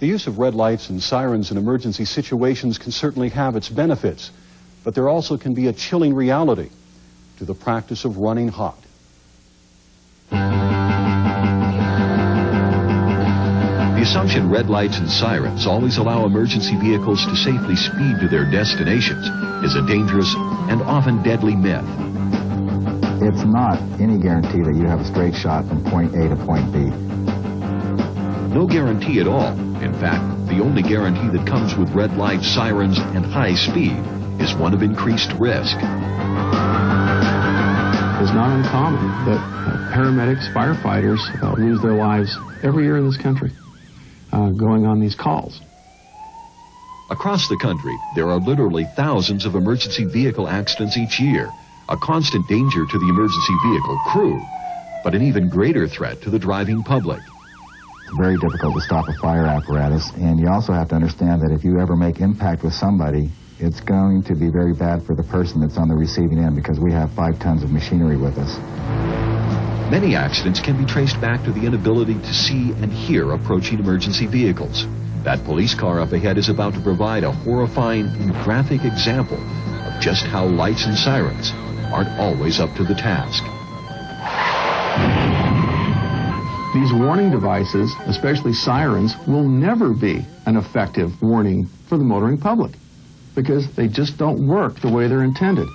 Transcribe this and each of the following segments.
The use of red lights and sirens in emergency situations can certainly have its benefits, but there also can be a chilling reality to the practice of running hot. The assumption red lights and sirens always allow emergency vehicles to safely speed to their destinations is a dangerous and often deadly myth. It's not any guarantee that you have a straight shot from point A to point B. No guarantee at all. In fact, the only guarantee that comes with red lights, sirens, and high speed is one of increased risk. It's not uncommon that paramedics, firefighters lose their lives every year in this country going on these calls. Across the country, there are literally thousands of emergency vehicle accidents each year, a constant danger to the emergency vehicle crew, but an even greater threat to the driving public. It's very difficult to stop a fire apparatus, and you also have to understand that if you ever make impact with somebody, it's going to be very bad for the person that's on the receiving end, because we have 5 tons of machinery with us. Many accidents can be traced back to the inability to see and hear approaching emergency vehicles. That police car up ahead is about to provide a horrifying and graphic example of just how lights and sirens aren't always up to the task. These warning devices, especially sirens, will never be an effective warning for the motoring public because they just don't work the way they're intended.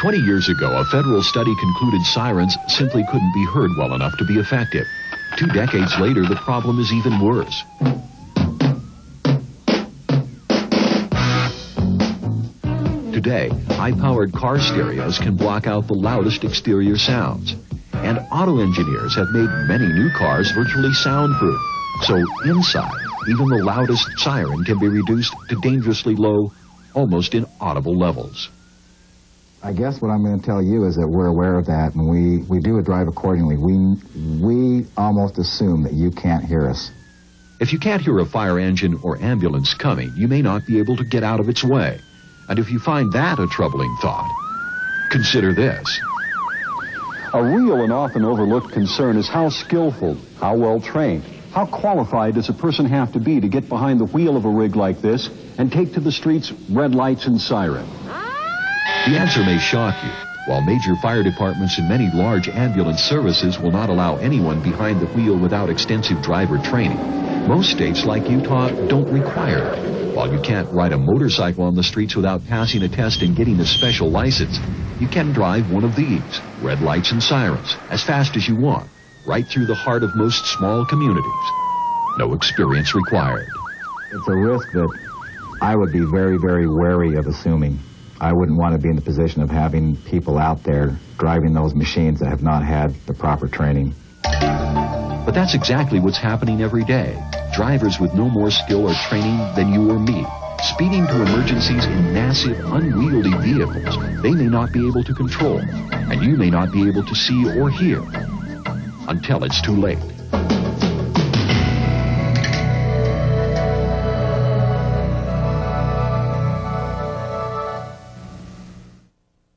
20 years ago, a federal study concluded sirens simply couldn't be heard well enough to be effective. 2 decades later, the problem is even worse. Today, high-powered car stereos can block out the loudest exterior sounds. And auto engineers have made many new cars virtually soundproof. So inside, even the loudest siren can be reduced to dangerously low, almost inaudible levels. I guess what I'm going to tell you is that we're aware of that, and we do a drive accordingly. We almost assume that you can't hear us. If you can't hear a fire engine or ambulance coming, you may not be able to get out of its way. And if you find that a troubling thought, consider this. A real and often overlooked concern is how skillful, how well trained, how qualified does a person have to be to get behind the wheel of a rig like this and take to the streets red lights and sirens? The answer may shock you. While major fire departments and many large ambulance services will not allow anyone behind the wheel without extensive driver training, most states like Utah don't require it. While you can't ride a motorcycle on the streets without passing a test and getting a special license, you can drive one of these, red lights and sirens, as fast as you want, right through the heart of most small communities. No experience required. It's a risk that I would be very, very wary of assuming. I wouldn't want to be in the position of having people out there driving those machines that have not had the proper training. But that's exactly what's happening every day. Drivers with no more skill or training than you or me, speeding to emergencies in massive, unwieldy vehicles they may not be able to control, and you may not be able to see or hear until it's too late.